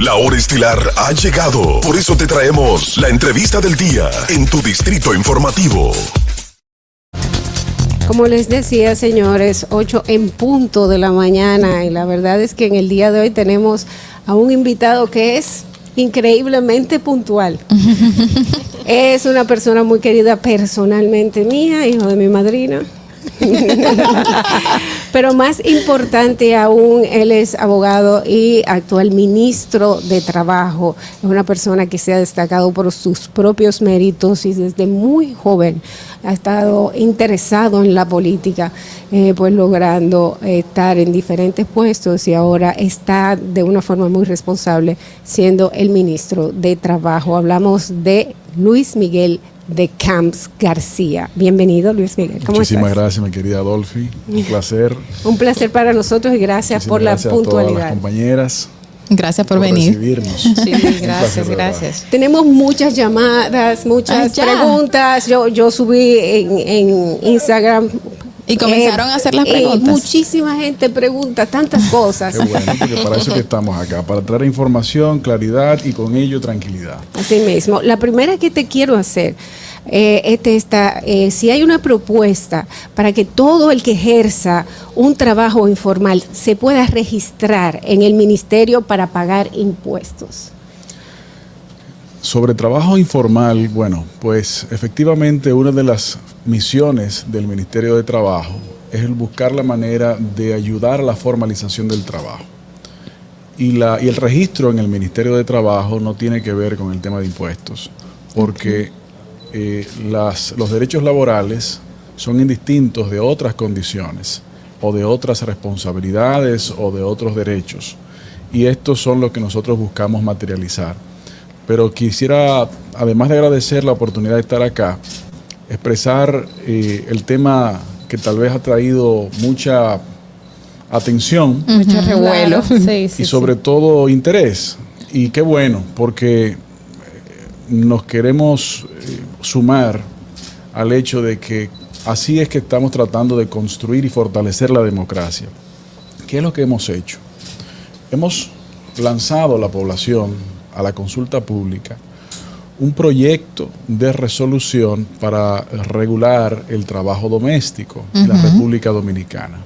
La hora estelar ha llegado. Por eso te traemos la entrevista del día en tu distrito informativo. Como les decía, señores, 8 en punto de la mañana, y la verdad es que en el día de hoy tenemos a un invitado que es increíblemente puntual. Es una persona muy querida personalmente mía, hijo de mi madrina. Pero más importante aún, él es abogado y actual ministro de Trabajo. Es una persona que se ha destacado por sus propios méritos y desde muy joven ha estado interesado en la política, pues logrando estar en diferentes puestos, y ahora está de una forma muy responsable siendo el ministro de Trabajo. Hablamos de Luis Miguel de Camps García. Bienvenido, Luis Miguel. ¿Cómo Muchísimas estás? gracias, mi querida Dolphy. Un placer. Un placer para nosotros y gracias por la puntualidad. A todas las compañeras. Gracias por venir. Recibirnos. Sí, gracias. Tenemos muchas llamadas, muchas preguntas. Yo subí en Instagram. Y comenzaron a hacer las preguntas. Muchísima gente pregunta tantas cosas. Qué bueno, porque para eso que estamos acá, para traer información, claridad y con ello tranquilidad. Así mismo. La primera que te quiero hacer si hay una propuesta para que todo el que ejerza un trabajo informal se pueda registrar en el ministerio para pagar impuestos. Sobre trabajo informal, bueno, pues efectivamente una de las misiones del Ministerio de Trabajo es el buscar la manera de ayudar a la formalización del trabajo. Y el registro en el Ministerio de Trabajo no tiene que ver con el tema de impuestos, porque los derechos laborales son indistintos de otras condiciones o de otras responsabilidades o de otros derechos. Y estos son los que nosotros buscamos materializar. Pero quisiera, además de agradecer la oportunidad de estar acá, expresar el tema que tal vez ha traído mucha atención, mucho revuelo, y sobre todo interés. Y qué bueno, porque nos queremos sumar al hecho de que así es que estamos tratando de construir y fortalecer la democracia. ¿Qué es lo que hemos hecho? Hemos lanzado a la población, a la consulta pública, un proyecto de resolución para regular el trabajo doméstico en la República Dominicana.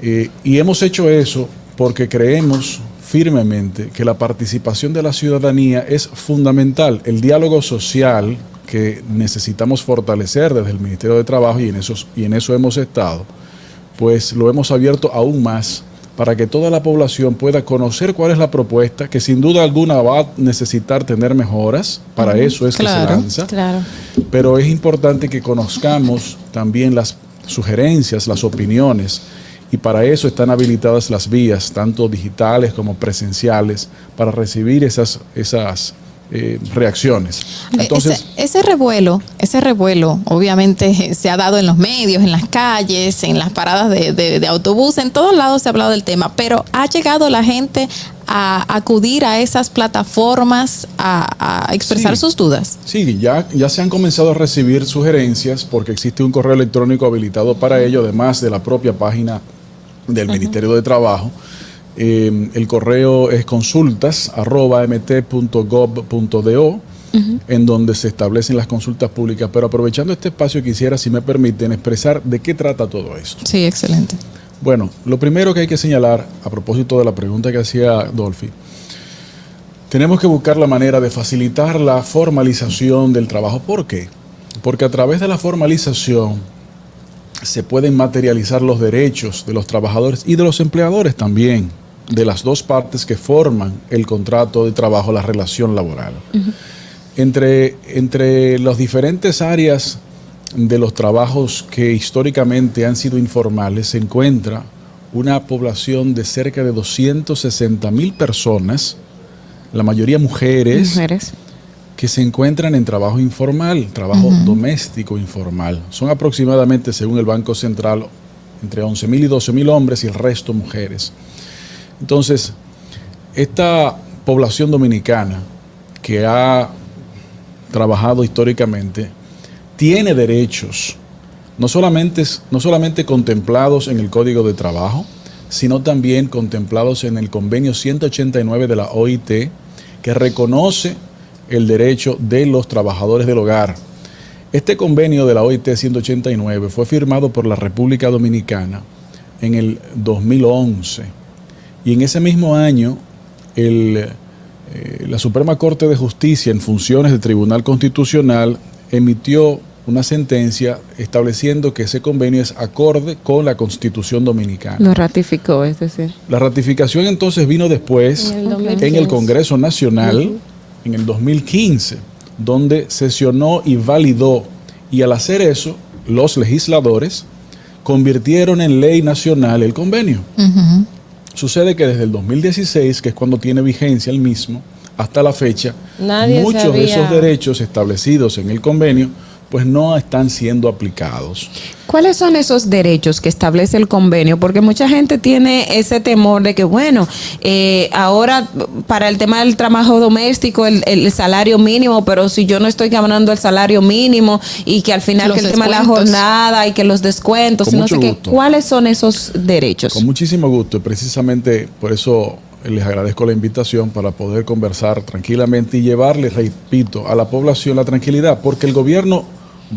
Y hemos hecho eso porque creemos firmemente que la participación de la ciudadanía es fundamental. El diálogo social que necesitamos fortalecer desde el Ministerio de Trabajo, y en eso hemos estado, pues lo hemos abierto aún más para que toda la población pueda conocer cuál es la propuesta, que sin duda alguna va a necesitar tener mejoras, para eso es que se lanza, pero es importante que conozcamos también las sugerencias, las opiniones, y para eso están habilitadas las vías, tanto digitales como presenciales, para recibir esas reacciones. Entonces, ese revuelo, obviamente se ha dado en los medios, en las calles, en las paradas de autobús, en todos lados se ha hablado del tema, pero ¿ha llegado la gente a acudir a esas plataformas a expresar sus dudas? Sí, ya se han comenzado a recibir sugerencias porque existe un correo electrónico habilitado para ello, además de la propia página del Ministerio de Trabajo. El correo es consultas@mt.gov.do, en donde se establecen las consultas públicas. Pero aprovechando este espacio, quisiera, si me permiten, expresar de qué trata todo esto. Sí, excelente. Bueno, lo primero que hay que señalar, a propósito de la pregunta que hacía Dolphy, tenemos que buscar la manera de facilitar la formalización del trabajo. ¿Por qué? Porque a través de la formalización se pueden materializar los derechos de los trabajadores y de los empleadores también, de las dos partes que forman el contrato de trabajo, la relación laboral. Entre las diferentes áreas de los trabajos que históricamente han sido informales, se encuentra una población de cerca de 260,000 personas, la mayoría mujeres, que se encuentran en trabajo informal, trabajo doméstico informal. Son aproximadamente, según el Banco Central, entre 11,000 y 12,000 hombres y el resto mujeres. Entonces, esta población dominicana que ha trabajado históricamente tiene derechos, no solamente contemplados en el Código de Trabajo, sino también contemplados en el convenio 189 de la OIT, que reconoce el derecho de los trabajadores del hogar. Este convenio de la OIT 189 fue firmado por la República Dominicana en el 2011 y en ese mismo año la Suprema Corte de Justicia, en funciones del Tribunal Constitucional, emitió una sentencia estableciendo que ese convenio es acorde con la Constitución Dominicana. Lo ratificó, es decir. La ratificación entonces vino después en el Congreso Nacional en el 2015, donde sesionó y validó, y al hacer eso, los legisladores convirtieron en ley nacional el convenio. Sucede que desde el 2016, que es cuando tiene vigencia el mismo, hasta la fecha, muchos de esos derechos establecidos en el convenio pues no están siendo aplicados. ¿Cuáles son esos derechos que establece el convenio? Porque mucha gente tiene ese temor de que, bueno, ahora para el tema del trabajo doméstico, el salario mínimo, pero si yo no estoy ganando el salario mínimo y que al final que el tema de la jornada y que los descuentos, no sé qué, ¿cuáles son esos derechos? Con muchísimo gusto, y precisamente por eso les agradezco la invitación para poder conversar tranquilamente y llevarles, repito, a la población la tranquilidad, porque el gobierno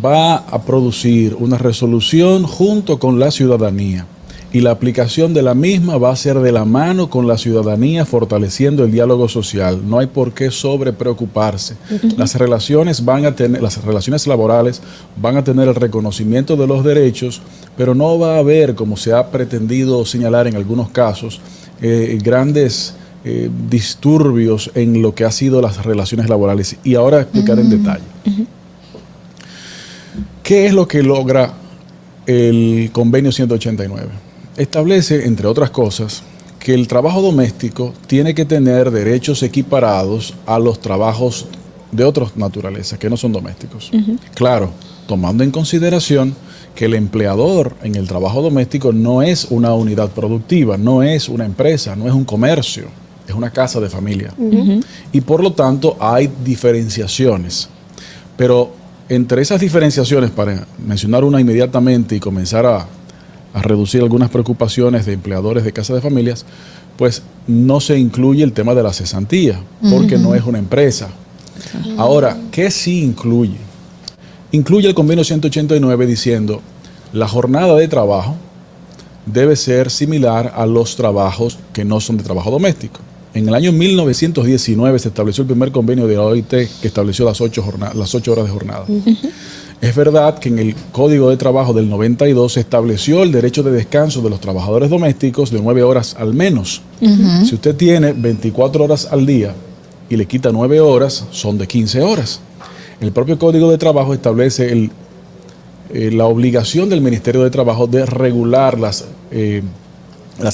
va a producir una resolución junto con la ciudadanía y la aplicación de la misma va a ser de la mano con la ciudadanía, fortaleciendo el diálogo social. No hay por qué sobrepreocuparse. Las relaciones laborales van a tener el reconocimiento de los derechos, pero no va a haber, como se ha pretendido señalar en algunos casos, grandes disturbios en lo que ha sido las relaciones laborales. Y ahora explicar en detalle. ¿Qué es lo que logra el convenio 189? Establece, entre otras cosas, que el trabajo doméstico tiene que tener derechos equiparados a los trabajos de otras naturalezas que no son domésticos. Claro, tomando en consideración que el empleador en el trabajo doméstico no es una unidad productiva, no es una empresa, no es un comercio, es una casa de familia. Y por lo tanto hay diferenciaciones. Pero entre esas diferenciaciones, para mencionar una inmediatamente y comenzar a reducir algunas preocupaciones de empleadores de casas de familias, pues no se incluye el tema de la cesantía, porque no es una empresa. Ahora, ¿qué sí incluye? Incluye el convenio 189 diciendo la jornada de trabajo debe ser similar a los trabajos que no son de trabajo doméstico. En el año 1919 se estableció el primer convenio de la OIT que estableció las 8 horas de jornada. Es verdad que en el Código de Trabajo del 92 se estableció el derecho de descanso de los trabajadores domésticos de 9 horas al menos. Si usted tiene 24 horas al día y le quita 9 horas, son de 15 horas. El propio Código de Trabajo establece la obligación del Ministerio de Trabajo de regular las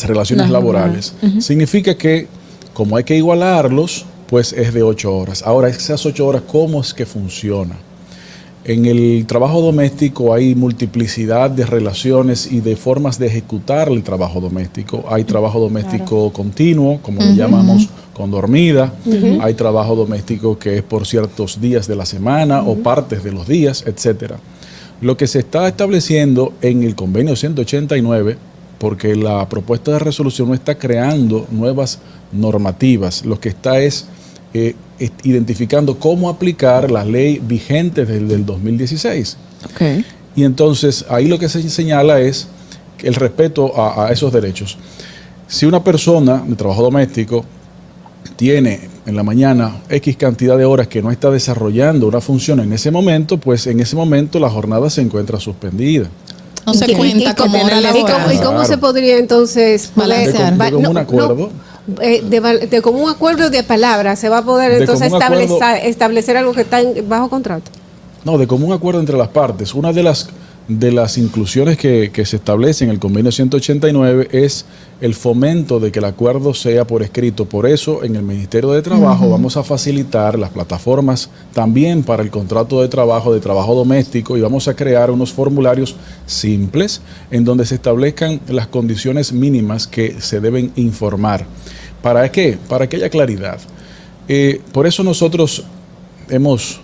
relaciones laborales. Significa que, como hay que igualarlos, pues es de 8 horas. Ahora, esas 8 horas, ¿cómo es que funciona? En el trabajo doméstico hay multiplicidad de relaciones y de formas de ejecutar el trabajo doméstico. Hay trabajo doméstico continuo, como le llamamos, con dormida. Hay trabajo doméstico que es por ciertos días de la semana o partes de los días, etcétera. Lo que se está estableciendo en el convenio 189, porque la propuesta de resolución no está creando nuevas normativas, lo que está es identificando cómo aplicar la ley vigente desde el 2016. Y entonces ahí lo que se señala es el respeto a esos derechos. Si una persona de trabajo doméstico tiene en la mañana X cantidad de horas que no está desarrollando una función en ese momento, pues en ese momento la jornada se encuentra suspendida. No se cuenta como hora laboral. ¿Y cómo se podría entonces balancear? De común acuerdo. De común acuerdo de palabra se va a poder entonces establecer algo que está bajo contrato. No, de común acuerdo entre las partes. Una de las inclusiones que se establece en el convenio 189 es el fomento de que el acuerdo sea por escrito. Por eso, en el Ministerio de Trabajo vamos a facilitar las plataformas también para el contrato de trabajo doméstico, y vamos a crear unos formularios simples en donde se establezcan las condiciones mínimas que se deben informar. ¿Para qué? Para que haya claridad. Por eso nosotros hemos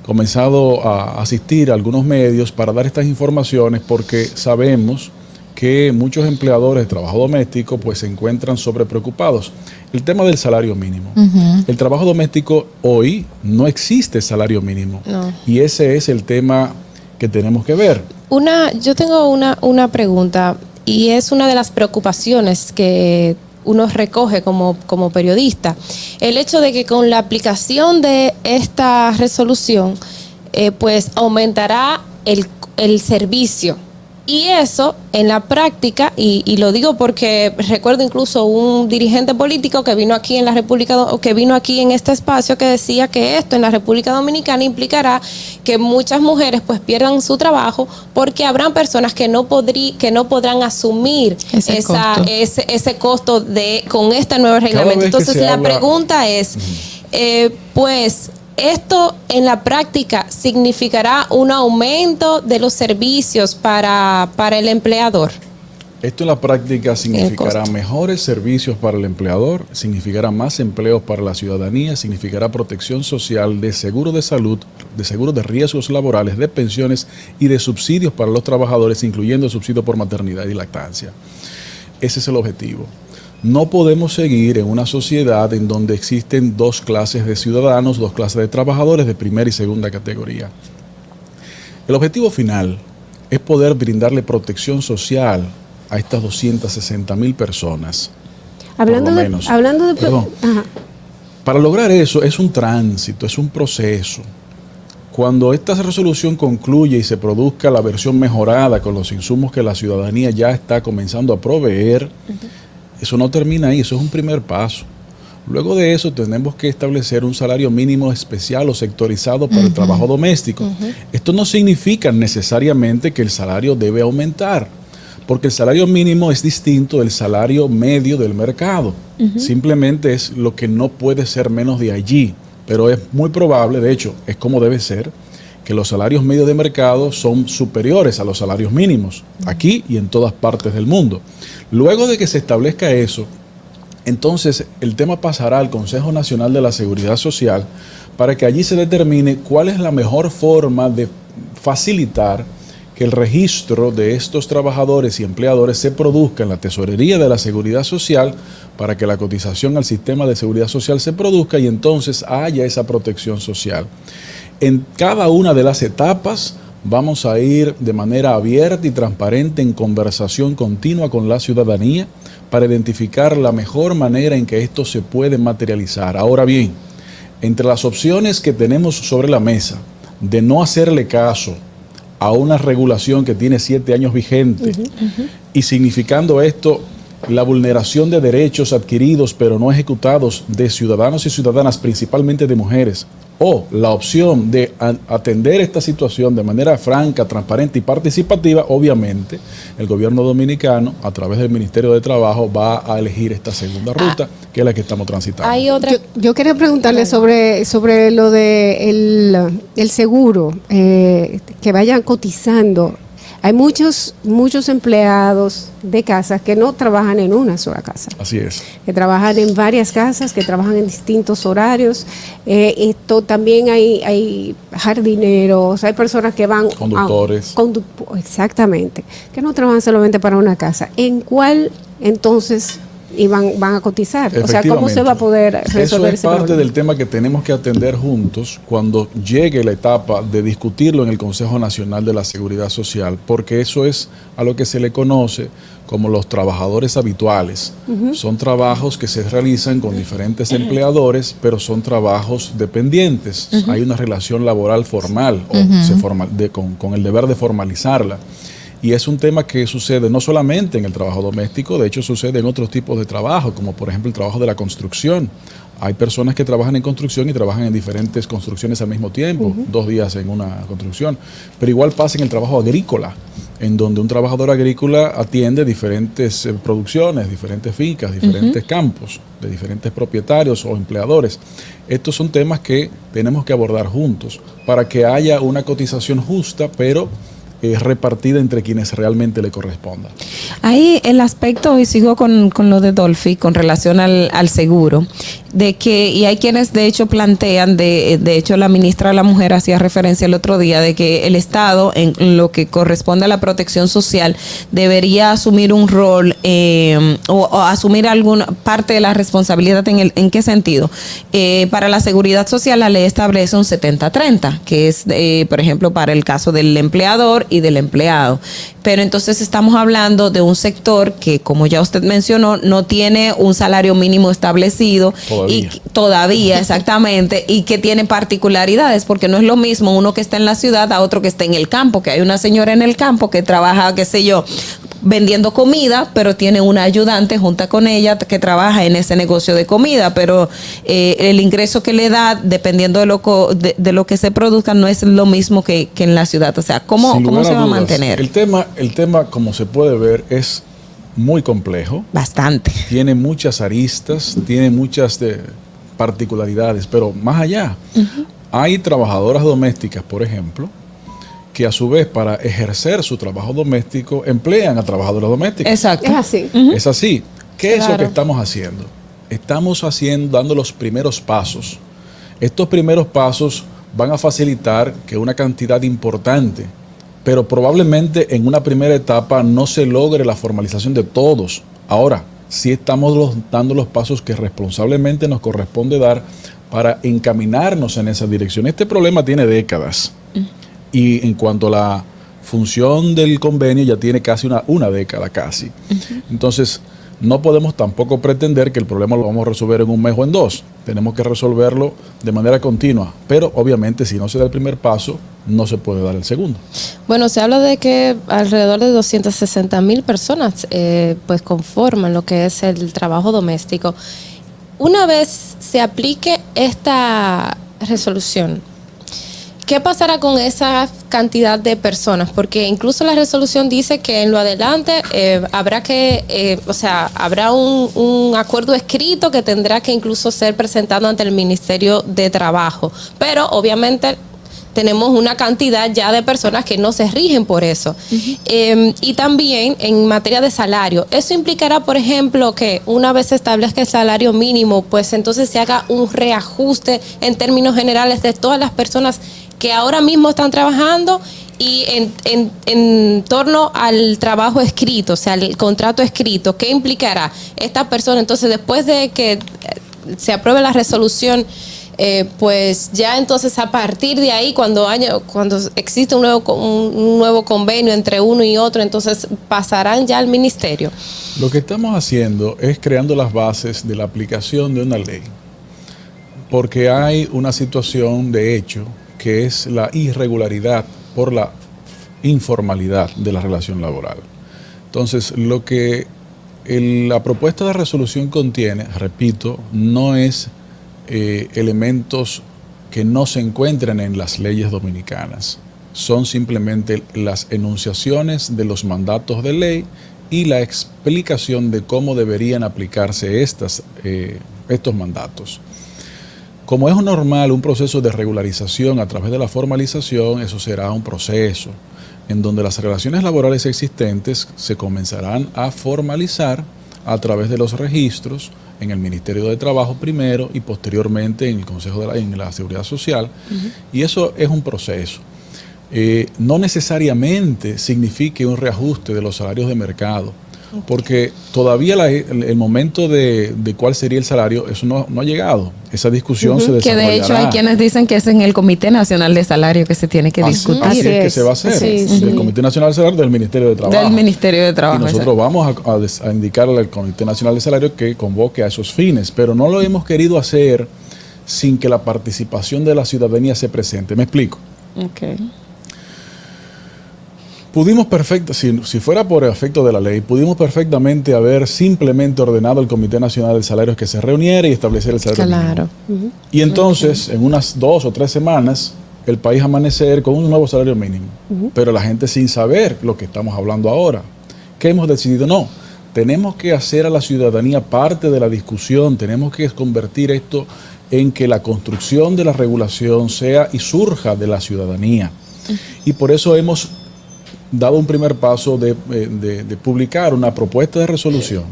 comenzado a asistir a algunos medios para dar estas informaciones, porque sabemos que muchos empleadores de trabajo doméstico pues se encuentran sobrepreocupados. El tema del salario mínimo. El trabajo doméstico hoy no existe salario mínimo. No. Y ese es el tema que tenemos que ver. Yo tengo una pregunta, y es una de las preocupaciones que uno recoge como periodista. El hecho de que con la aplicación de esta resolución, pues aumentará el servicio. Y eso, en la práctica, y lo digo porque recuerdo incluso un dirigente político que vino aquí en la que vino aquí en este espacio, que decía que esto en la República Dominicana implicará que muchas mujeres pues pierdan su trabajo, porque habrán personas que no podrán asumir ese costo con este nuevo reglamento. Entonces la pregunta es, pues, ¿esto en la práctica significará un aumento de los servicios para el empleador? Esto en la práctica significará mejores servicios para el empleador, significará más empleos para la ciudadanía, significará protección social, de seguro de salud, de seguro de riesgos laborales, de pensiones y de subsidios para los trabajadores, incluyendo subsidio por maternidad y lactancia. Ese es el objetivo. No podemos seguir en una sociedad en donde existen dos clases de ciudadanos, dos clases de trabajadores de primera y segunda categoría. El objetivo final es poder brindarle protección social a estas 260,000 personas. Hablando de Perdón. Para lograr eso es un tránsito, es un proceso. Cuando esta resolución concluye y se produzca la versión mejorada con los insumos que la ciudadanía ya está comenzando a proveer, eso no termina ahí, eso es un primer paso. Luego de eso tenemos que establecer un salario mínimo especial o sectorizado para el trabajo doméstico. Esto no significa necesariamente que el salario debe aumentar, porque el salario mínimo es distinto del salario medio del mercado. Simplemente es lo que no puede ser menos de allí, pero es muy probable, de hecho, es como debe ser, que los salarios medios de mercado son superiores a los salarios mínimos, aquí y en todas partes del mundo. Luego de que se establezca eso, entonces el tema pasará al Consejo Nacional de la Seguridad Social para que allí se determine cuál es la mejor forma de facilitar que el registro de estos trabajadores y empleadores se produzca en la Tesorería de la Seguridad Social, para que la cotización al sistema de seguridad social se produzca y entonces haya esa protección social. En cada una de las etapas vamos a ir de manera abierta y transparente en conversación continua con la ciudadanía para identificar la mejor manera en que esto se puede materializar. Ahora bien, entre las opciones que tenemos sobre la mesa de no hacerle caso a una regulación que tiene 7 años vigente y significando esto la vulneración de derechos adquiridos pero no ejecutados de ciudadanos y ciudadanas, principalmente de mujeres, o la opción de atender esta situación de manera franca, transparente y participativa, obviamente el gobierno dominicano, a través del Ministerio de Trabajo, va a elegir esta segunda ruta, que es la que estamos transitando. Hay otra. Yo quería preguntarle sobre lo de el seguro, que vayan cotizando. Hay muchos empleados de casas que no trabajan en una sola casa. Así es. Que trabajan en varias casas, que trabajan en distintos horarios. También hay jardineros, hay personas que van... Conductores. Exactamente. Que no trabajan solamente para una casa. ¿En cuál entonces van a cotizar? O sea, ¿cómo se va a poder resolver ese problema? Eso es parte del tema que tenemos que atender juntos cuando llegue la etapa de discutirlo en el Consejo Nacional de la Seguridad Social, porque eso es a lo que se le conoce como los trabajadores habituales. Son trabajos que se realizan con diferentes empleadores, pero son trabajos dependientes. Hay una relación laboral formal con el deber de formalizarla. Y es un tema que sucede no solamente en el trabajo doméstico, de hecho sucede en otros tipos de trabajo, como por ejemplo el trabajo de la construcción. Hay personas que trabajan en construcción y trabajan en diferentes construcciones al mismo tiempo, 2 días en una construcción. Pero igual pasa en el trabajo agrícola, en donde un trabajador agrícola atiende diferentes producciones, diferentes fincas, diferentes campos, de diferentes propietarios o empleadores. Estos son temas que tenemos que abordar juntos para que haya una cotización justa, pero repartida entre quienes realmente le corresponda. Ahí el aspecto, y sigo con lo de Dolphy, con relación al seguro. de que, y hay quienes de hecho plantean, de hecho la ministra de la Mujer hacía referencia el otro día, de que el Estado, en lo que corresponde a la protección social, debería asumir un rol o asumir alguna parte de la responsabilidad. ¿En qué sentido? Para la seguridad social la ley establece un 70-30, que es, por ejemplo, para el caso del empleador y del empleado. Pero entonces estamos hablando de un sector que, como ya usted mencionó, no tiene un salario mínimo establecido. Todavía, exactamente, y que tiene particularidades, porque no es lo mismo uno que está en la ciudad a otro que está en el campo, que hay una señora en el campo que trabaja, qué sé yo, vendiendo comida, pero tiene una ayudante junto con ella que trabaja en ese negocio de comida, pero el ingreso que le da, dependiendo de lo que se produzca, no es lo mismo que en la ciudad. O sea, ¿cómo se va a mantener? El tema, como se puede ver, es muy complejo. Bastante. Tiene muchas aristas, tiene muchas particularidades, pero más allá, hay trabajadoras domésticas, por ejemplo, que a su vez para ejercer su trabajo doméstico emplean a trabajadoras domésticas. Exacto. Es así. Es así. ¿Qué es lo que estamos haciendo? Estamos dando los primeros pasos. Estos primeros pasos van a facilitar que una cantidad importante, pero probablemente en una primera etapa no se logre la formalización de todos. Ahora, sí estamos dando los pasos que responsablemente nos corresponde dar para encaminarnos en esa dirección. Este problema tiene décadas. Y en cuanto a la función del convenio, ya tiene casi una década casi. Entonces, no podemos tampoco pretender que el problema lo vamos a resolver en un mes o en dos. Tenemos que resolverlo de manera continua. Pero obviamente, si no se da el primer paso, no se puede dar el segundo. Bueno, se habla de que alrededor de 260,000 personas pues conforman lo que es el trabajo doméstico. Una vez se aplique esta resolución, ¿qué pasará con esa cantidad de personas? Porque incluso la resolución dice que en lo adelante habrá un acuerdo escrito que tendrá que incluso ser presentado ante el Ministerio de Trabajo. Pero obviamente tenemos una cantidad ya de personas que no se rigen por eso. Y también en materia de salario, eso implicará, por ejemplo, que una vez se establezca el salario mínimo, pues entonces se haga un reajuste en términos generales de todas las personas que ahora mismo están trabajando y en torno al trabajo escrito, o sea, el contrato escrito. ¿Qué implicará esta persona? Entonces, después de que se apruebe la resolución, pues ya entonces a partir de ahí, cuando existe un nuevo convenio entre uno y otro, entonces pasarán ya al ministerio. Lo que estamos haciendo es creando las bases de la aplicación de una ley, porque hay una situación de hecho que es la irregularidad por la informalidad de la relación laboral. Entonces, lo que la propuesta de resolución contiene, repito, no es elementos que no se encuentran en las leyes dominicanas. Son simplemente las enunciaciones de los mandatos de ley y la explicación de cómo deberían aplicarse estos mandatos. Como es normal un proceso de regularización a través de la formalización, eso será un proceso en donde las relaciones laborales existentes se comenzarán a formalizar a través de los registros en el Ministerio de Trabajo primero y posteriormente en el Consejo en la Seguridad Social. Y eso es un proceso. No necesariamente signifique un reajuste de los salarios de mercado, porque todavía el momento de cuál sería el salario, eso no ha llegado. Esa discusión se desarrollará. Que de hecho hay quienes dicen que es en el Comité Nacional de Salario que se tiene que discutir. Así es que se va a hacer. Del Comité Nacional de Salario del Ministerio de Trabajo. Del Ministerio de Trabajo. Y nosotros vamos a indicarle al Comité Nacional de Salario que convoque a esos fines, pero no lo hemos querido hacer sin que la participación de la ciudadanía se presente. ¿Me explico? Okay. Pudimos si fuera por efecto de la ley, pudimos perfectamente haber simplemente ordenado al Comité Nacional de Salarios que se reuniera y establecer el salario mínimo. Y entonces, en unas 2 o 3 semanas, el país amanecer con un nuevo salario mínimo. Pero la gente sin saber lo que estamos hablando ahora. ¿Qué hemos decidido? No, tenemos que hacer a la ciudadanía parte de la discusión, tenemos que convertir esto en que la construcción de la regulación sea y surja de la ciudadanía. Y por eso hemos dado un primer paso de publicar una propuesta de resolución.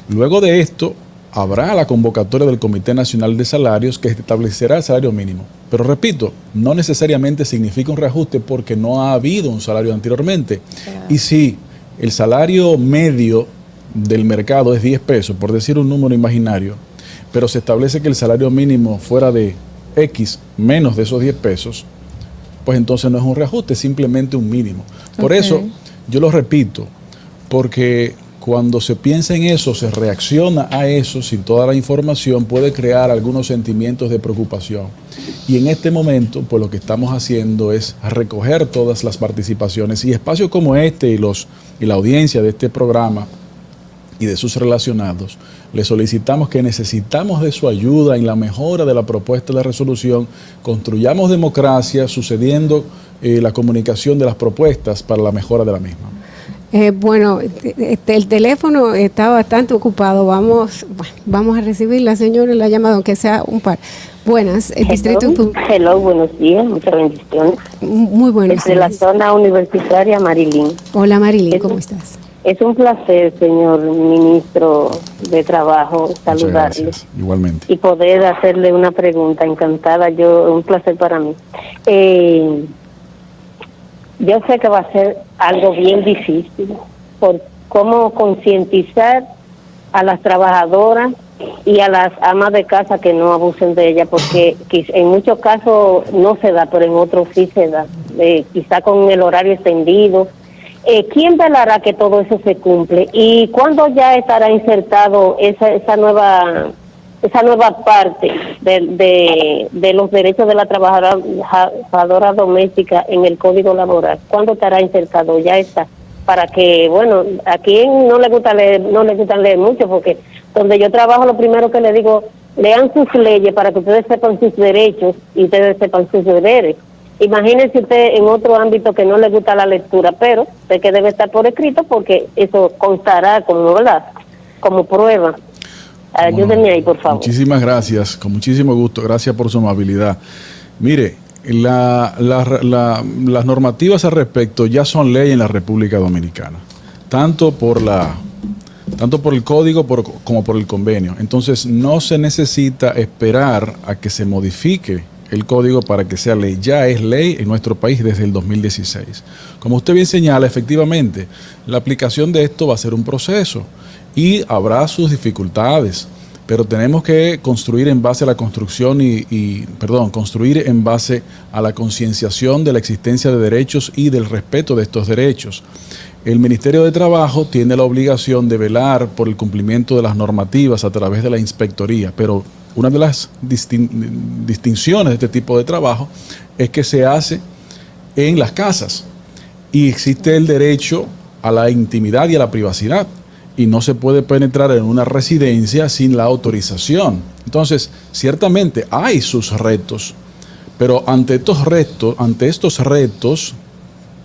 Luego de esto, habrá la convocatoria del Comité Nacional de Salarios que establecerá el salario mínimo. Pero repito, no necesariamente significa un reajuste porque no ha habido un salario anteriormente. Claro. Y si el salario medio del mercado es 10 pesos, por decir un número imaginario, pero se establece que el salario mínimo fuera de X menos de esos 10 pesos, pues entonces no es un reajuste, es simplemente un mínimo. Por eso, yo lo repito, porque cuando se piensa en eso, se reacciona a eso sin toda la información, puede crear algunos sentimientos de preocupación. Y en este momento, pues lo que estamos haciendo es recoger todas las participaciones y espacios como este y la audiencia de este programa y de sus relacionados, le solicitamos que necesitamos de su ayuda en la mejora de la propuesta de resolución, construyamos democracia sucediendo la comunicación de las propuestas para la mejora de la misma. Bueno, el teléfono está bastante ocupado. Vamos a recibir la señora la llamada, aunque sea un par. Buenas, distrito. Hello, buenos días, muchas bendiciones. Muy buenos días. Desde la zona universitaria, Marilyn. Hola Marilyn, ¿cómo estás? Es un placer, señor ministro de Trabajo, saludarle. Igualmente. Y poder hacerle una pregunta, encantada, un placer para mí. Yo sé que va a ser algo bien difícil por cómo concientizar a las trabajadoras y a las amas de casa que no abusen de ella, porque en muchos casos no se da, pero en otros sí se da, quizá con el horario extendido. ¿Quién velará que todo eso se cumple? ¿Y cuándo ya estará insertado esa nueva parte de los derechos de la trabajadora doméstica en el Código Laboral? ¿Cuándo estará insertado? Ya está. Para que, bueno, a quien no le gusta leer mucho, porque donde yo trabajo lo primero que le digo, lean sus leyes para que ustedes sepan sus derechos y ustedes sepan sus deberes. Imagínense usted en otro ámbito que no le gusta la lectura, pero sé que debe estar por escrito porque eso constará como, ¿verdad?, como prueba. Ayúdenme ahí, por favor. Muchísimas gracias, con muchísimo gusto. Gracias por su amabilidad. Mire, las normativas al respecto ya son ley en la República Dominicana, tanto por el código como por el convenio. Entonces no se necesita esperar a que se modifique el código para que sea ley. Ya es ley en nuestro país desde el 2016. Como usted bien señala, efectivamente, la aplicación de esto va a ser un proceso y habrá sus dificultades, pero tenemos que construir en base a la construcción construir en base a la concienciación de la existencia de derechos y del respeto de estos derechos. El Ministerio de Trabajo tiene la obligación de velar por el cumplimiento de las normativas a través de la inspectoría, pero una de las distinciones de este tipo de trabajo es que se hace en las casas y existe el derecho a la intimidad y a la privacidad y no se puede penetrar en una residencia sin la autorización. Entonces, ciertamente hay sus retos, pero ante estos retos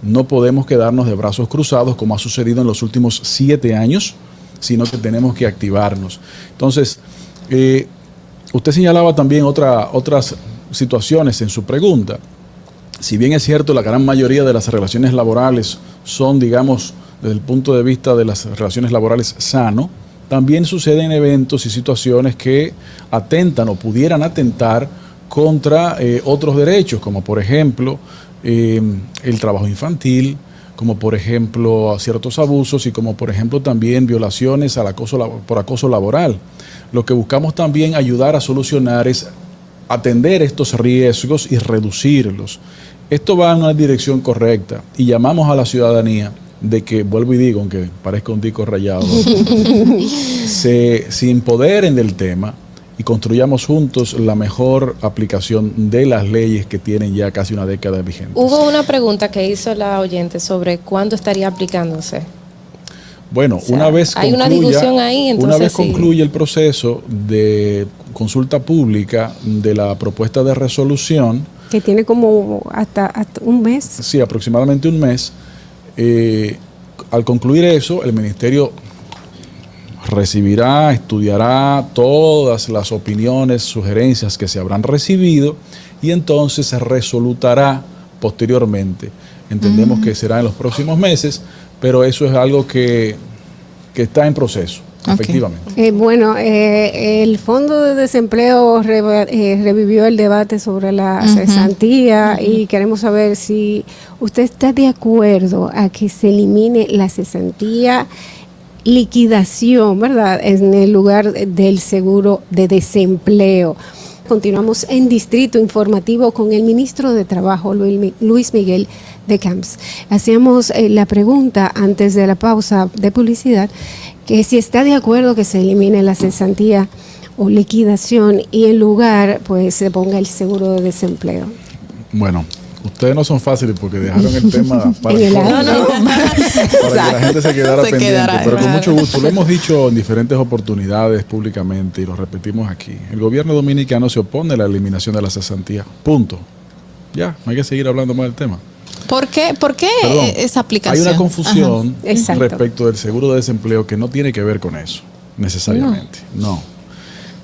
no podemos quedarnos de brazos cruzados como ha sucedido en los últimos 7 años, sino que tenemos que activarnos. Entonces, usted señalaba también otras situaciones en su pregunta. Si bien es cierto, la gran mayoría de las relaciones laborales son, digamos, desde el punto de vista de las relaciones laborales sano, también suceden eventos y situaciones que atentan o pudieran atentar contra otros derechos, como por ejemplo el trabajo infantil, como por ejemplo ciertos abusos y como por ejemplo también violaciones por acoso laboral. Lo que buscamos también ayudar a solucionar es atender estos riesgos y reducirlos. Esto va en una dirección correcta y llamamos a la ciudadanía de que, vuelvo y digo, aunque parezca un disco rayado, se empoderen del tema y construyamos juntos la mejor aplicación de las leyes que tienen ya casi una década vigentes. Hubo una pregunta que hizo la oyente sobre cuándo estaría aplicándose. Bueno, una vez concluya el proceso de consulta pública de la propuesta de resolución, que tiene como hasta un mes. Sí, aproximadamente un mes. Al concluir eso, el ministerio recibirá, estudiará todas las opiniones, sugerencias que se habrán recibido y entonces se resolutará posteriormente. Entendemos que será en los próximos meses, pero eso es algo que está en proceso. efectivamente. El Fondo de Desempleo revivió el debate sobre la cesantía y queremos saber si usted está de acuerdo a que se elimine la cesantía liquidación, ¿verdad?, en el lugar del seguro de desempleo. Continuamos en Distrito Informativo con el ministro de Trabajo, Luis Miguel de Camps. Hacíamos la pregunta antes de la pausa de publicidad, que si está de acuerdo que se elimine la cesantía o liquidación y en lugar pues se ponga el seguro de desempleo. Bueno, ustedes no son fáciles porque dejaron el tema para que la gente se quedara pendiente, pero con mucho gusto. Lo hemos dicho en diferentes oportunidades públicamente y lo repetimos aquí. El gobierno dominicano se opone a la eliminación de la cesantía. Punto. Ya, no hay que seguir hablando más del tema. ¿Por qué esa aplicación? Hay una confusión respecto del seguro de desempleo que no tiene que ver con eso, necesariamente. No.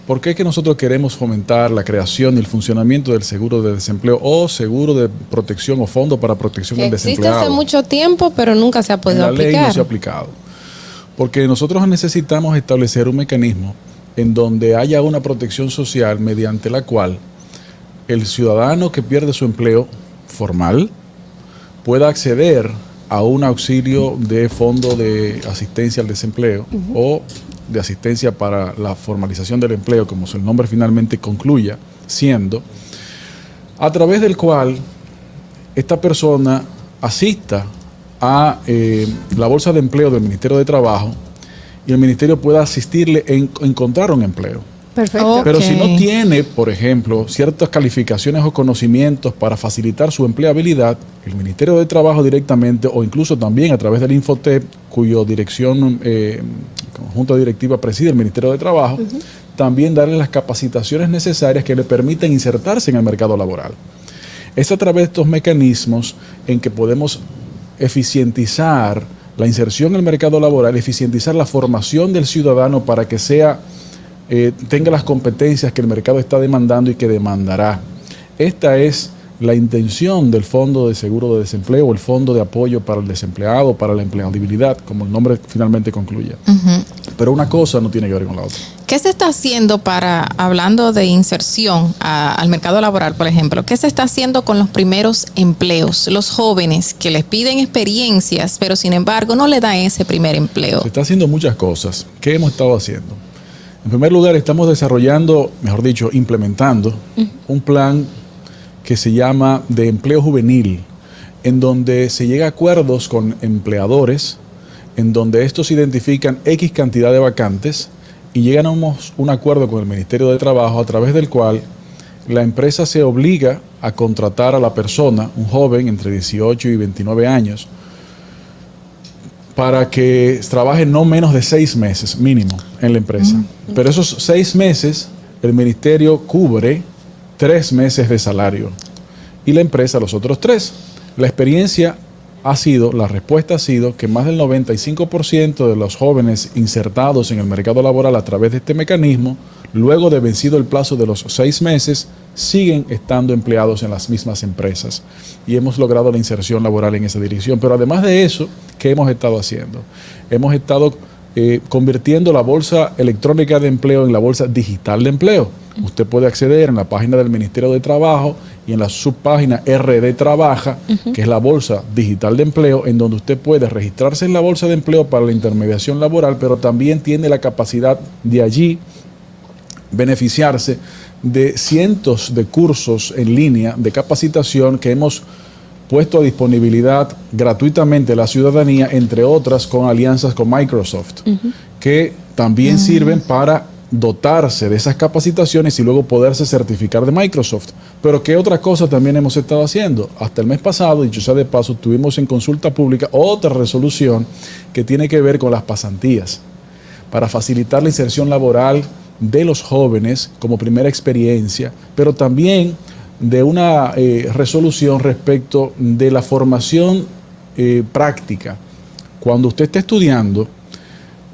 ¿Por qué es que nosotros queremos fomentar la creación y el funcionamiento del seguro de desempleo o seguro de protección o fondo para protección del desempleado? Existe hace mucho tiempo, pero nunca se ha podido aplicar. La ley no se ha aplicado. Porque nosotros necesitamos establecer un mecanismo en donde haya una protección social mediante la cual el ciudadano que pierde su empleo formal pueda acceder a un auxilio de fondo de asistencia al desempleo o de asistencia para la formalización del empleo, como su nombre finalmente concluya, siendo a través del cual esta persona asista a la bolsa de empleo del Ministerio de Trabajo y el Ministerio pueda asistirle en encontrar un empleo. Perfecto. Pero si no tiene, por ejemplo, ciertas calificaciones o conocimientos para facilitar su empleabilidad, el Ministerio de Trabajo directamente o incluso también a través del Infotep, cuyo dirección junta directiva preside el Ministerio de Trabajo, también darle las capacitaciones necesarias que le permitan insertarse en el mercado laboral. Es a través de estos mecanismos en que podemos eficientizar la inserción en el mercado laboral, eficientizar la formación del ciudadano para que tenga las competencias que el mercado está demandando y que demandará. Esta es la intención del Fondo de Seguro de Desempleo o el Fondo de Apoyo para el Desempleado, para la Empleabilidad, como el nombre finalmente concluye. Pero una cosa no tiene que ver con la otra. ¿Qué se está haciendo hablando de inserción al mercado laboral, por ejemplo? ¿Qué se está haciendo con los primeros empleos? Los jóvenes que les piden experiencias, pero sin embargo no le dan ese primer empleo. Se está haciendo muchas cosas. ¿Qué hemos estado haciendo? En primer lugar, estamos desarrollando, mejor dicho, implementando un plan que se llama de empleo juvenil, en donde se llega a acuerdos con empleadores, en donde estos identifican X cantidad de vacantes y llegan a un acuerdo con el Ministerio de Trabajo a través del cual la empresa se obliga a contratar a la persona, un joven entre 18 y 29 años, para que trabaje no menos de 6 meses mínimo en la empresa. Pero esos 6 meses el ministerio cubre 3 meses de salario y la empresa los otros 3. La respuesta ha sido que más del 95% de los jóvenes insertados en el mercado laboral a través de este mecanismo, luego de vencido el plazo de los 6 meses, siguen estando empleados en las mismas empresas. Y hemos logrado la inserción laboral en esa dirección. Pero además de eso, ¿qué hemos estado haciendo? Hemos estado convirtiendo la bolsa electrónica de empleo en la bolsa digital de empleo. Usted puede acceder en la página del Ministerio de Trabajo y en la subpágina RD Trabaja, que es la bolsa digital de empleo, en donde usted puede registrarse en la bolsa de empleo para la intermediación laboral, pero también tiene la capacidad de allí beneficiarse de cientos de cursos en línea de capacitación que hemos puesto a disponibilidad gratuitamente a la ciudadanía, entre otras con alianzas con Microsoft, que también sirven para dotarse de esas capacitaciones y luego poderse certificar de Microsoft. Pero ¿qué otra cosa también hemos estado haciendo? Hasta el mes pasado, dicho sea de paso, tuvimos en consulta pública otra resolución que tiene que ver con las pasantías, para facilitar la inserción laboral de los jóvenes como primera experiencia, pero también de una resolución respecto de la formación práctica. Cuando usted está estudiando,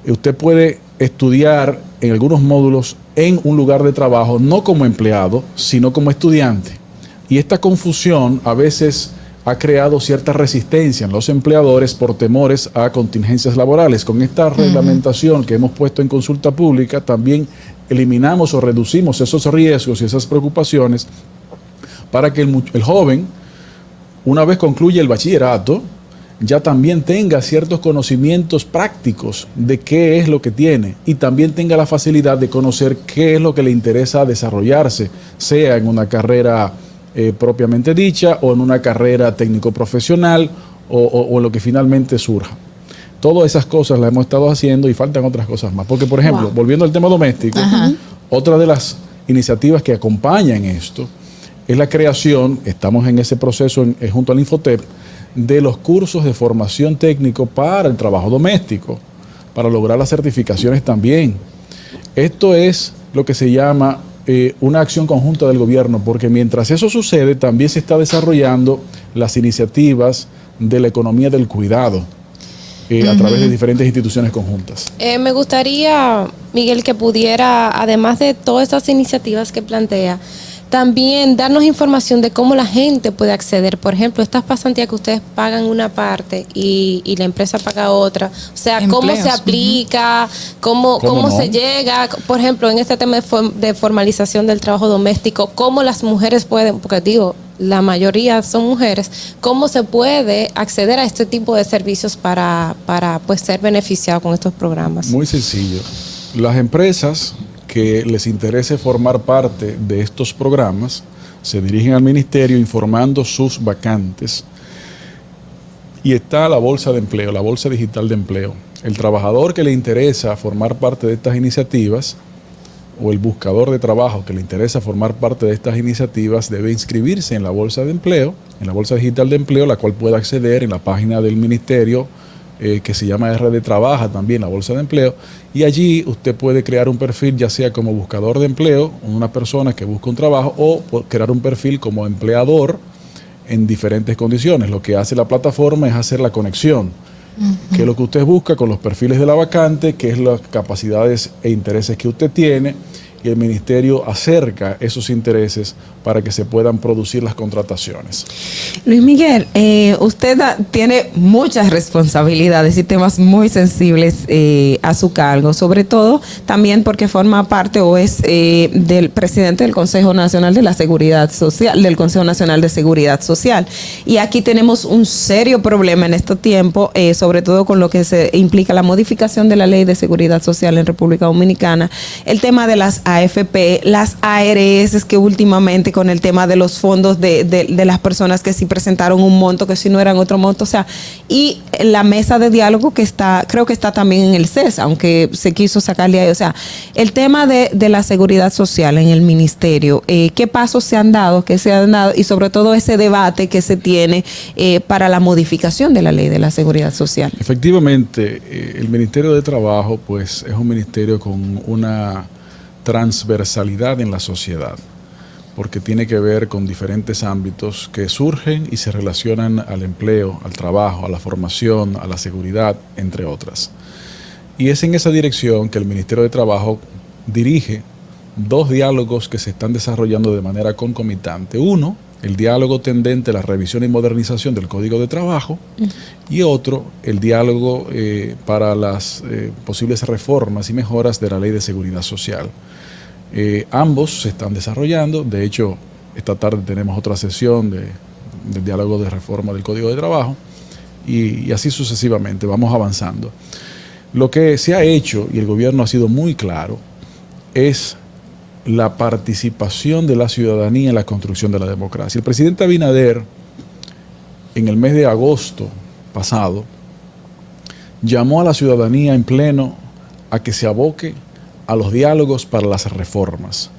usted puede estudiar en algunos módulos en un lugar de trabajo, no como empleado, sino como estudiante. Y esta confusión a veces ha creado cierta resistencia en los empleadores por temores a contingencias laborales. Con esta reglamentación que hemos puesto en consulta pública, también eliminamos o reducimos esos riesgos y esas preocupaciones para que el joven, una vez concluye el bachillerato, ya también tenga ciertos conocimientos prácticos de qué es lo que tiene y también tenga la facilidad de conocer qué es lo que le interesa desarrollarse, sea en una carrera propiamente dicha o en una carrera técnico-profesional o en lo que finalmente surja. Todas esas cosas las hemos estado haciendo y faltan otras cosas más. Porque, por ejemplo, volviendo al tema doméstico, otra de las iniciativas que acompañan esto es la creación, estamos en ese proceso junto al Infotep, de los cursos de formación técnico para el trabajo doméstico, para lograr las certificaciones también. Esto es lo que se llama una acción conjunta del gobierno, porque mientras eso sucede, también se está desarrollando las iniciativas de la economía del cuidado a través de diferentes instituciones conjuntas. Me gustaría, Miguel, que pudiera, además de todas estas iniciativas que plantea, también darnos información de cómo la gente puede acceder. Por ejemplo, estas pasantías que ustedes pagan una parte y la empresa paga otra. O sea, cómo se aplica, cómo se llega. Por ejemplo, en este tema de formalización del trabajo doméstico, cómo las mujeres pueden, porque digo, la mayoría son mujeres, cómo se puede acceder a este tipo de servicios para pues ser beneficiado con estos programas. Muy sencillo. Las empresas que les interese formar parte de estos programas se dirigen al ministerio informando sus vacantes y está la bolsa de empleo, la bolsa digital de empleo. El trabajador que le interesa formar parte de estas iniciativas o el buscador de trabajo que le interesa formar parte de estas iniciativas debe inscribirse en la bolsa de empleo, en la bolsa digital de empleo, la cual puede acceder en la página del ministerio que se llama RD Trabaja, también la bolsa de empleo, y allí usted puede crear un perfil ya sea como buscador de empleo, una persona que busca un trabajo, o crear un perfil como empleador en diferentes condiciones. Lo que hace la plataforma es hacer la conexión, que es lo que usted busca con los perfiles de la vacante, que es las capacidades e intereses que usted tiene, y el ministerio acerca esos intereses para que se puedan producir las contrataciones. Luis Miguel, usted tiene muchas responsabilidades y temas muy sensibles a su cargo, sobre todo también porque forma parte o es del presidente del Consejo Nacional de la Seguridad Social, del Consejo Nacional de Seguridad Social. Y aquí tenemos un serio problema en este tiempo, sobre todo con lo que se implica la modificación de la Ley de Seguridad Social en República Dominicana, el tema de las AFP, las ARS, que últimamente con el tema de los fondos de las personas que sí presentaron un monto, que si no eran otro monto, o sea, y la mesa de diálogo que está, creo que está también en el CES, aunque se quiso sacarle ahí, o sea, el tema de la seguridad social en el ministerio, ¿qué pasos se han dado, y sobre todo ese debate que se tiene para la modificación de la Ley de la Seguridad Social? Efectivamente, el Ministerio de Trabajo, pues, es un ministerio con una transversalidad en la sociedad, porque tiene que ver con diferentes ámbitos que surgen y se relacionan al empleo, al trabajo, a la formación, a la seguridad, entre otras. Y es en esa dirección que el Ministerio de Trabajo dirige dos diálogos que se están desarrollando de manera concomitante. Uno, el diálogo tendente a la revisión y modernización del Código de Trabajo, y otro, el diálogo para las posibles reformas y mejoras de la Ley de Seguridad Social. Ambos se están desarrollando. De hecho, esta tarde tenemos otra sesión del diálogo de reforma del Código de Trabajo y así sucesivamente, vamos avanzando. Lo que se ha hecho, y el gobierno ha sido muy claro, es la participación de la ciudadanía en la construcción de la democracia. El presidente Abinader, en el mes de agosto pasado, llamó a la ciudadanía en pleno a que se aboque a los diálogos para las reformas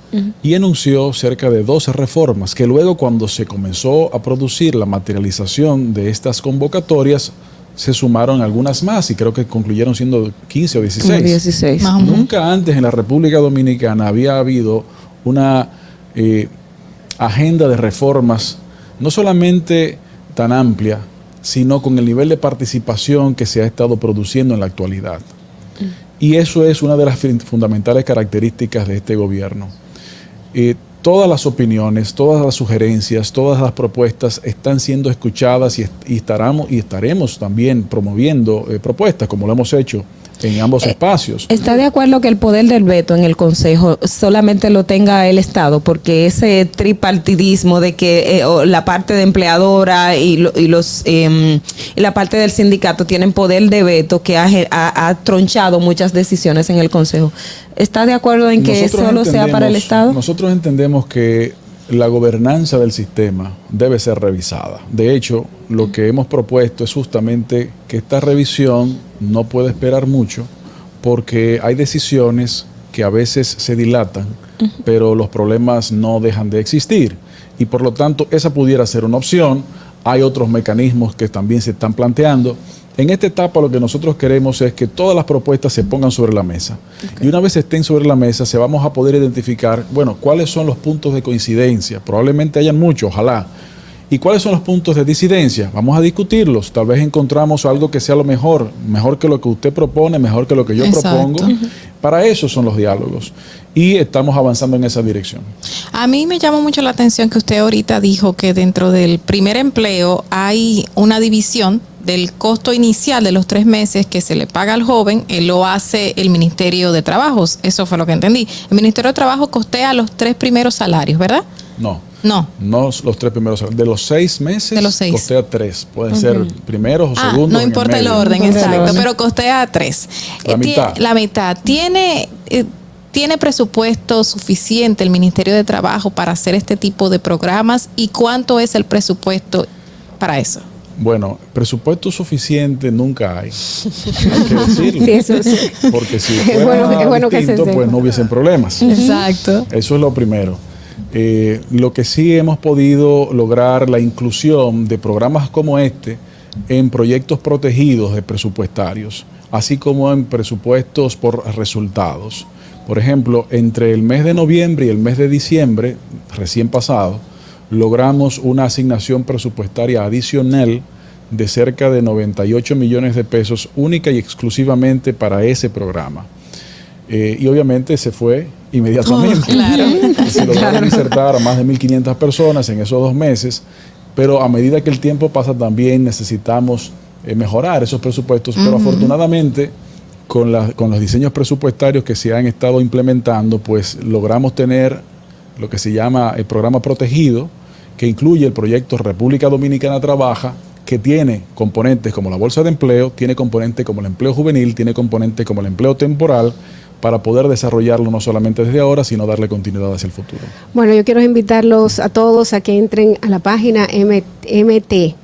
y anunció cerca de 12 reformas que luego, cuando se comenzó a producir la materialización de estas convocatorias, se sumaron algunas más y creo que concluyeron siendo 15 o 16. Nunca antes en la República Dominicana había habido una agenda de reformas no solamente tan amplia, sino con el nivel de participación que se ha estado produciendo en la actualidad. Y eso es una de las fundamentales características de este gobierno. todas las opiniones, todas las sugerencias, todas las propuestas están siendo escuchadas y estaremos también promoviendo propuestas, como lo hemos hecho en ambos espacios. ¿Está de acuerdo que el poder del veto en el Consejo solamente lo tenga el Estado? Porque ese tripartidismo de que la parte de empleadora y la parte del sindicato tienen poder de veto que ha tronchado muchas decisiones en el Consejo. ¿Está de acuerdo en que solo sea para el Estado? Nosotros entendemos que la gobernanza del sistema debe ser revisada. De hecho, lo que hemos propuesto es justamente que esta revisión no puede esperar mucho porque hay decisiones que a veces se dilatan, pero los problemas no dejan de existir. Y por lo tanto, esa pudiera ser una opción. Hay otros mecanismos que también se están planteando. En esta etapa lo que nosotros queremos es que todas las propuestas se pongan sobre la mesa. Okay. Y una vez estén sobre la mesa, se vamos a poder identificar, bueno, cuáles son los puntos de coincidencia. Probablemente hayan muchos, ojalá. ¿Y cuáles son los puntos de disidencia? Vamos a discutirlos. Tal vez encontramos algo que sea lo mejor que lo que usted propone, mejor que lo que yo propongo. Para eso son los diálogos. Y estamos avanzando en esa dirección. A mí me llamó mucho la atención que usted ahorita dijo que dentro del primer empleo hay una división del costo inicial de los 3 meses que se le paga al joven, lo hace el Ministerio de Trabajo. Eso fue lo que entendí. El Ministerio de Trabajo costea los 3 primeros salarios, ¿verdad? No los 3 primeros salarios. De los 6 meses, costea 3. Pueden ser primeros o segundos. No importa el orden, exacto, pero costea 3. La mitad. ¿Tiene presupuesto suficiente el Ministerio de Trabajo para hacer este tipo de programas? ¿Y cuánto es el presupuesto para eso? Bueno, presupuesto suficiente nunca hay. Hay que decirlo. Sí, eso sí. Porque si fuera distinto, pues no hubiesen problemas. Exacto. Eso es lo primero. Lo que sí hemos podido lograr la inclusión de programas como este en proyectos protegidos de presupuestarios, así como en presupuestos por resultados. Por ejemplo, entre el mes de noviembre y el mes de diciembre, recién pasado, logramos una asignación presupuestaria adicional de cerca de 98 millones de pesos única y exclusivamente para ese programa. Y obviamente se fue inmediatamente. Claro. Se lograron insertar a más de 1.500 personas en esos 2 meses, pero a medida que el tiempo pasa también necesitamos mejorar esos presupuestos, pero afortunadamente con los diseños presupuestarios que se han estado implementando, pues logramos tener lo que se llama el programa protegido, que incluye el proyecto República Dominicana Trabaja, que tiene componentes como la bolsa de empleo, tiene componentes como el empleo juvenil, tiene componentes como el empleo temporal, para poder desarrollarlo no solamente desde ahora, sino darle continuidad hacia el futuro. Bueno, yo quiero invitarlos a todos a que entren a la página mt.gov.do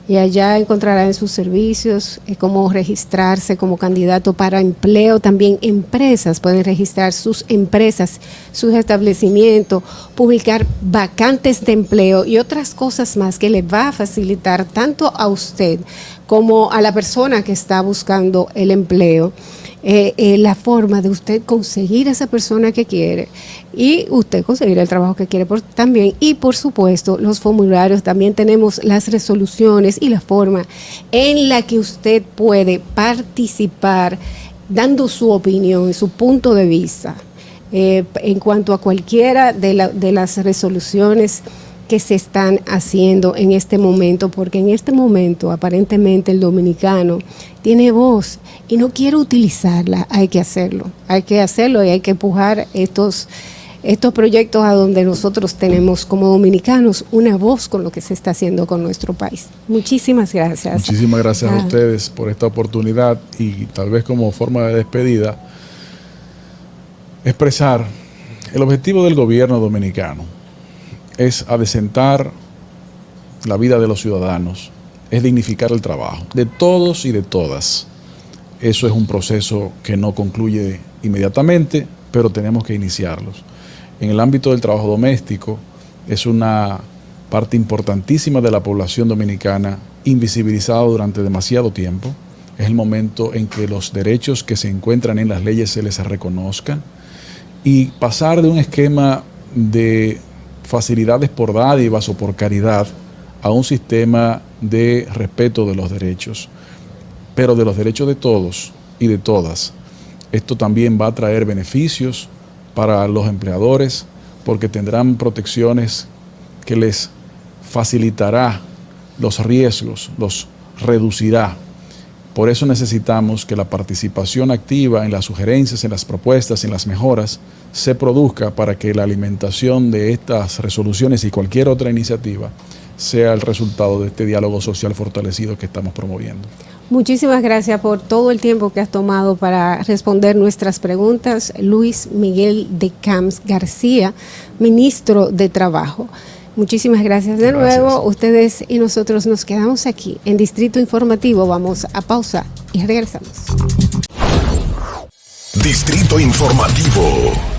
y allá encontrarán sus servicios, cómo registrarse como candidato para empleo. También empresas pueden registrar sus empresas, sus establecimientos, publicar vacantes de empleo y otras cosas más que le va a facilitar tanto a usted como a la persona que está buscando el empleo. La forma de usted conseguir a esa persona que quiere y usted conseguir el trabajo que quiere también. Y por supuesto los formularios, también tenemos las resoluciones y la forma en la que usted puede participar dando su opinión, su punto de vista en cuanto a cualquiera de las resoluciones que se están haciendo en este momento, porque en este momento aparentemente el dominicano tiene voz y no quiere utilizarla. Hay que hacerlo y hay que empujar estos proyectos a donde nosotros tenemos como dominicanos una voz con lo que se está haciendo con nuestro país. Muchísimas gracias. Muchísimas gracias a ustedes por esta oportunidad y tal vez como forma de despedida, expresar el objetivo del gobierno dominicano es adecentar la vida de los ciudadanos, es dignificar el trabajo de todos y de todas. Eso es un proceso que no concluye inmediatamente, pero tenemos que iniciarlos. En el ámbito del trabajo doméstico, es una parte importantísima de la población dominicana invisibilizada durante demasiado tiempo. Es el momento en que los derechos que se encuentran en las leyes se les reconozcan y pasar de un esquema de facilidades por dádivas o por caridad a un sistema de respeto de los derechos, pero de los derechos de todos y de todas. Esto también va a traer beneficios para los empleadores porque tendrán protecciones que les facilitará los riesgos, los reducirá. Por eso necesitamos que la participación activa en las sugerencias, en las propuestas, en las mejoras, se produzca para que la alimentación de estas resoluciones y cualquier otra iniciativa sea el resultado de este diálogo social fortalecido que estamos promoviendo. Muchísimas gracias por todo el tiempo que has tomado para responder nuestras preguntas. Luis Miguel de Camps García, ministro de Trabajo. Muchísimas gracias de nuevo. Ustedes y nosotros nos quedamos aquí en Distrito Informativo. Vamos a pausa y regresamos. Distrito Informativo.